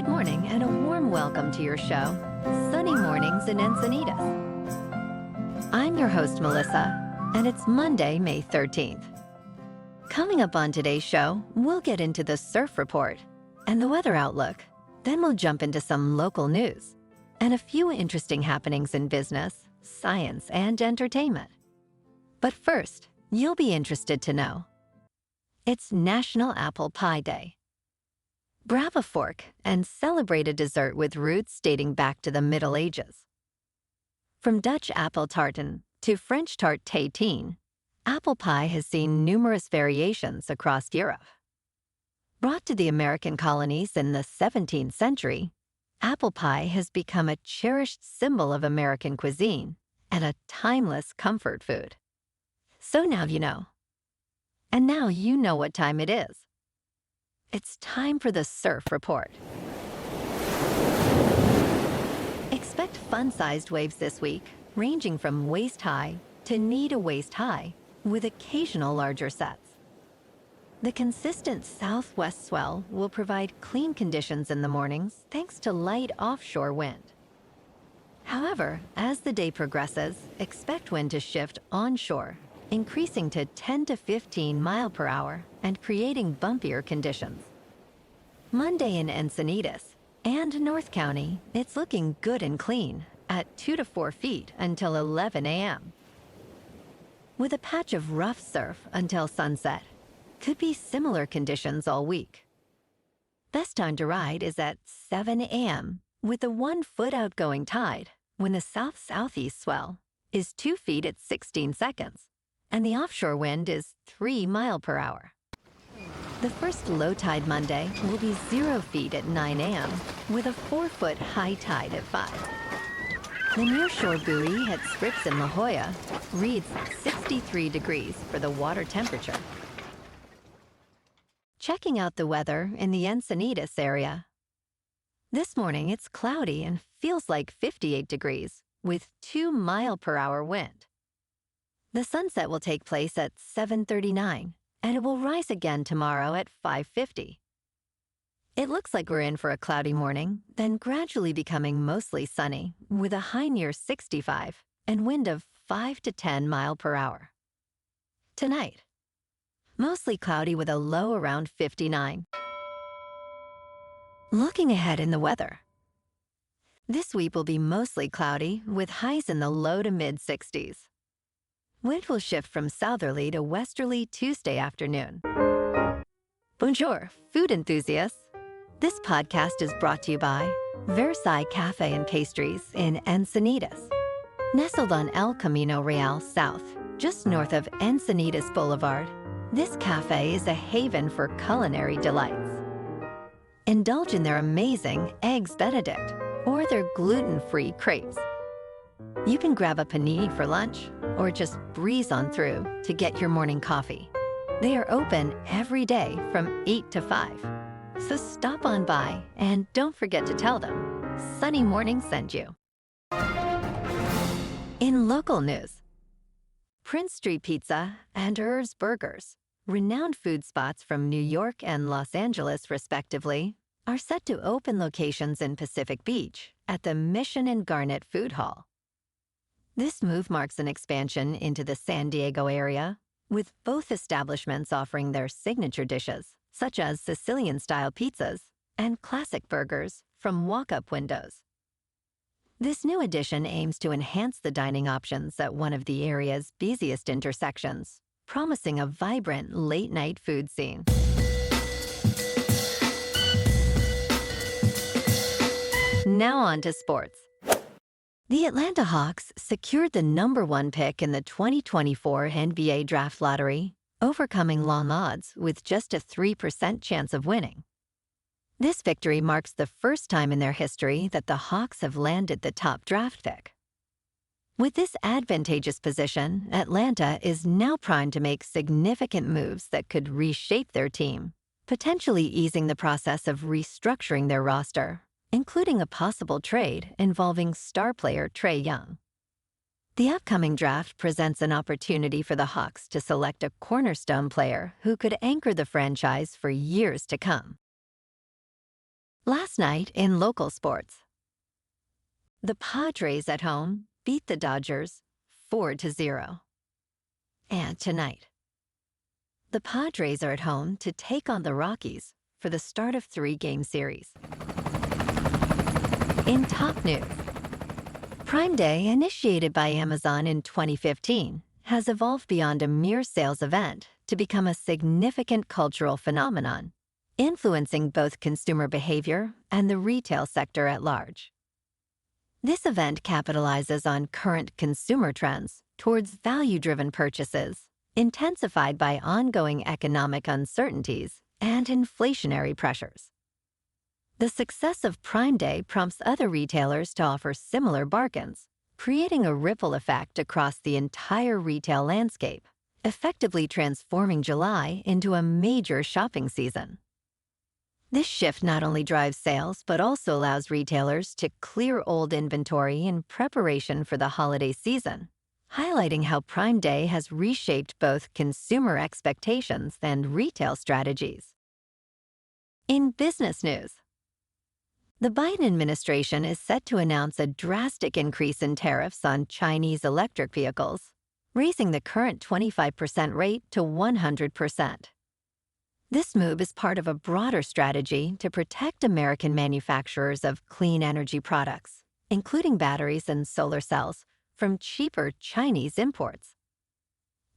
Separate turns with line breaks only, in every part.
Good morning and a warm welcome to your show, Sunny Mornings in Encinitas. I'm your host, Melissa, and it's Monday, May 13th. Coming up on today's show, we'll get into the surf report and the weather outlook. Then we'll jump into some local news and a few interesting happenings in business, science, and entertainment. But first, you'll be interested to know it's National Apple Pie Day. Grab a fork and celebrate a dessert with roots dating back to the Middle Ages. From Dutch apple tartan to French tarte tatin, apple pie has seen numerous variations across Europe. Brought to the American colonies in the 17th century, apple pie has become a cherished symbol of American cuisine and a timeless comfort food. So now you know. And now you know what time it is. It's time for the surf report. Expect fun-sized waves this week, ranging from waist-high to knee-to-waist high, with occasional larger sets. The consistent southwest swell will provide clean conditions in the mornings thanks to light offshore wind. However, as the day progresses, expect wind to shift onshore, increasing to 10 to 15 miles per hour and creating bumpier conditions. Monday in Encinitas and North County, it's looking good and clean at 2 to 4 feet until 11 a.m. With a patch of rough surf until sunset, could be similar conditions all week. Best time to ride is at 7 a.m. with a 1 foot outgoing tide when the south-southeast swell is 2 feet at 16 seconds and the offshore wind is 3 miles per hour. The first low tide Monday will be 0 feet at 9 a.m. with a 4 foot high tide at 5. The nearshore buoy at Scripps in La Jolla reads 63 degrees for the water temperature. Checking out the weather in the Encinitas area. This morning it's cloudy and feels like 58 degrees with 2 miles per hour wind. The sunset will take place at 7:39 and it will rise again tomorrow at 5:50. It looks like we're in for a cloudy morning, then gradually becoming mostly sunny with a high near 65 and wind of 5 to 10 miles per hour. Tonight, mostly cloudy with a low around 59. Looking ahead in the weather. This week will be mostly cloudy with highs in the low to mid-60s. Wind will shift from southerly to westerly Tuesday afternoon. Bonjour, food enthusiasts. This podcast is brought to you by Versailles Cafe and Pastries in Encinitas. Nestled on El Camino Real South, just north of Encinitas Boulevard, this cafe is a haven for culinary delights. Indulge in their amazing Eggs Benedict or their gluten-free crepes. You can grab a panini for lunch or just breeze on through to get your morning coffee. They are open every day from 8 to 5. So stop on by and don't forget to tell them Sunny Morning sent you. In local news, Prince Street Pizza and Urs Burgers, renowned food spots from New York and Los Angeles respectively, are set to open locations in Pacific Beach at the Mission and Garnet Food Hall. This move marks an expansion into the San Diego area, with both establishments offering their signature dishes, such as Sicilian-style pizzas and classic burgers from walk-up windows. This new addition aims to enhance the dining options at one of the area's busiest intersections, promising a vibrant late-night food scene. Now on to sports. The Atlanta Hawks secured the #1 pick in the 2024 NBA Draft Lottery, overcoming long odds with just a 3% chance of winning. This victory marks the first time in their history that the Hawks have landed the top draft pick. With this advantageous position, Atlanta is now primed to make significant moves that could reshape their team, potentially easing the process of restructuring their roster, including a possible trade involving star player Trae Young. The upcoming draft presents an opportunity for the Hawks to select a cornerstone player who could anchor the franchise for years to come. Last night in local sports, the Padres at home beat the Dodgers 4-0. And tonight, the Padres are at home to take on the Rockies for the start of 3-game series. In top news, Prime Day, initiated by Amazon in 2015, has evolved beyond a mere sales event to become a significant cultural phenomenon, influencing both consumer behavior and the retail sector at large. This event capitalizes on current consumer trends towards value-driven purchases, intensified by ongoing economic uncertainties and inflationary pressures. The success of Prime Day prompts other retailers to offer similar bargains, creating a ripple effect across the entire retail landscape, effectively transforming July into a major shopping season. This shift not only drives sales, but also allows retailers to clear old inventory in preparation for the holiday season, highlighting how Prime Day has reshaped both consumer expectations and retail strategies. In business news, the Biden administration is set to announce a drastic increase in tariffs on Chinese electric vehicles, raising the current 25% rate to 100%. This move is part of a broader strategy to protect American manufacturers of clean energy products, including batteries and solar cells, from cheaper Chinese imports.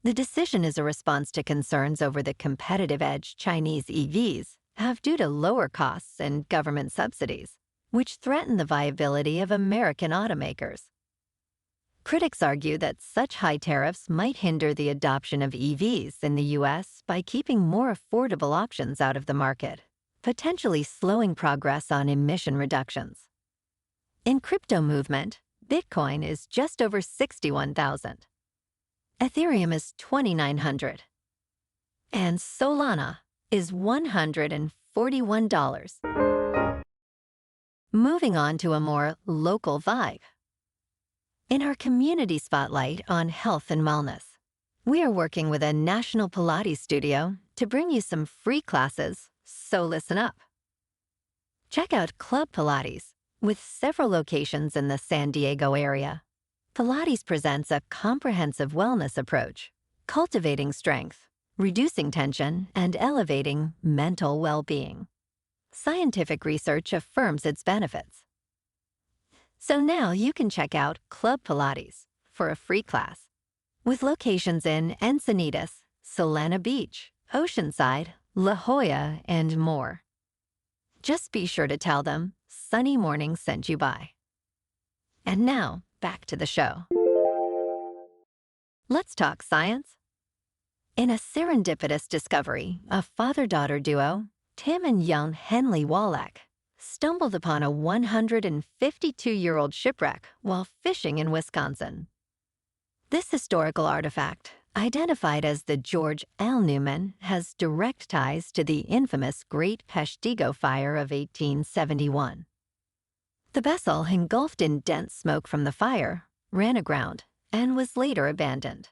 The decision is a response to concerns over the competitive edge Chinese EVs have due to lower costs and government subsidies, which threaten the viability of American automakers. Critics argue that such high tariffs might hinder the adoption of EVs in the U.S. by keeping more affordable options out of the market, potentially slowing progress on emission reductions. In crypto movement, Bitcoin is just over 61,000. Ethereum is 2,900. And Solana is $141. Moving on to a more local vibe. In our community spotlight on health and wellness, we are working with a national Pilates studio to bring you some free classes, so listen up. Check out Club Pilates, with several locations in the San Diego area. Pilates presents a comprehensive wellness approach, cultivating strength, reducing tension, and elevating mental well-being. Scientific research affirms its benefits. So now you can check out Club Pilates for a free class, with locations in Encinitas, Solana Beach, Oceanside, La Jolla, and more. Just be sure to tell them Sunny Morning sent you by. And now, back to the show. Let's talk science. In a serendipitous discovery, a father-daughter duo, Tim and young Henley Wallach, stumbled upon a 152-year-old shipwreck while fishing in Wisconsin. This historical artifact, identified as the George L. Newman, has direct ties to the infamous Great Peshtigo Fire of 1871. The vessel, engulfed in dense smoke from the fire, ran aground and was later abandoned.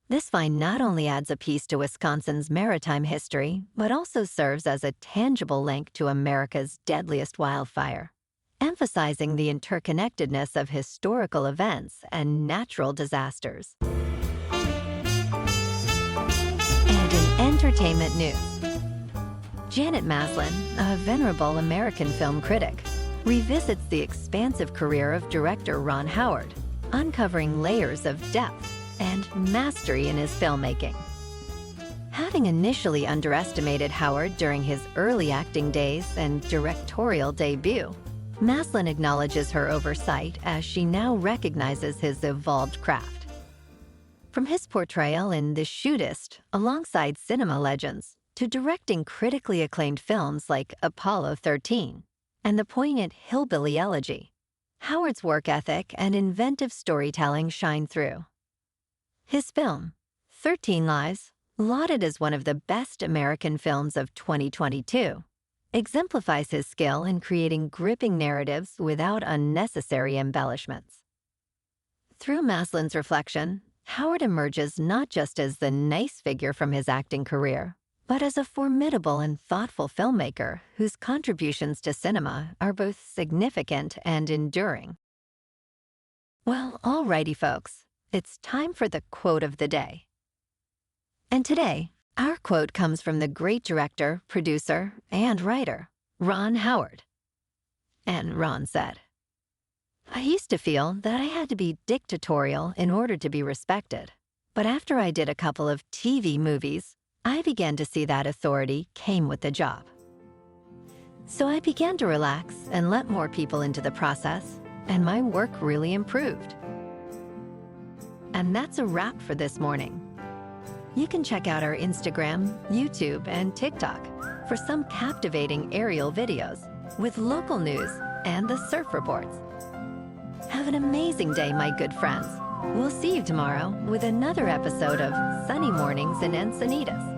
This find not only adds a piece to Wisconsin's maritime history, but also serves as a tangible link to America's deadliest wildfire, emphasizing the interconnectedness of historical events and natural disasters. And in entertainment news, Janet Maslin, a venerable American film critic, revisits the expansive career of director Ron Howard, uncovering layers of depth and mastery in his filmmaking. Having initially underestimated Howard during his early acting days and directorial debut, Maslin acknowledges her oversight as she now recognizes his evolved craft. From his portrayal in The Shootist alongside cinema legends to directing critically acclaimed films like Apollo 13 and the poignant Hillbilly Elegy, Howard's work ethic and inventive storytelling shine through. His film, 13 Lives, lauded as one of the best American films of 2022, exemplifies his skill in creating gripping narratives without unnecessary embellishments. Through Maslin's reflection, Howard emerges not just as the nice figure from his acting career, but as a formidable and thoughtful filmmaker whose contributions to cinema are both significant and enduring. Well, alrighty, folks, it's time for the quote of the day. And today, our quote comes from the great director, producer, and writer, Ron Howard. And Ron said, "I used to feel that I had to be dictatorial in order to be respected. But after I did a couple of TV movies, I began to see that authority came with the job. So I began to relax and let more people into the process, and my work really improved." And that's a wrap for this morning. You can check out our Instagram, YouTube, and TikTok for some captivating aerial videos with local news and the surf reports. Have an amazing day, my good friends. We'll see you tomorrow with another episode of Sunny Mornings in Encinitas.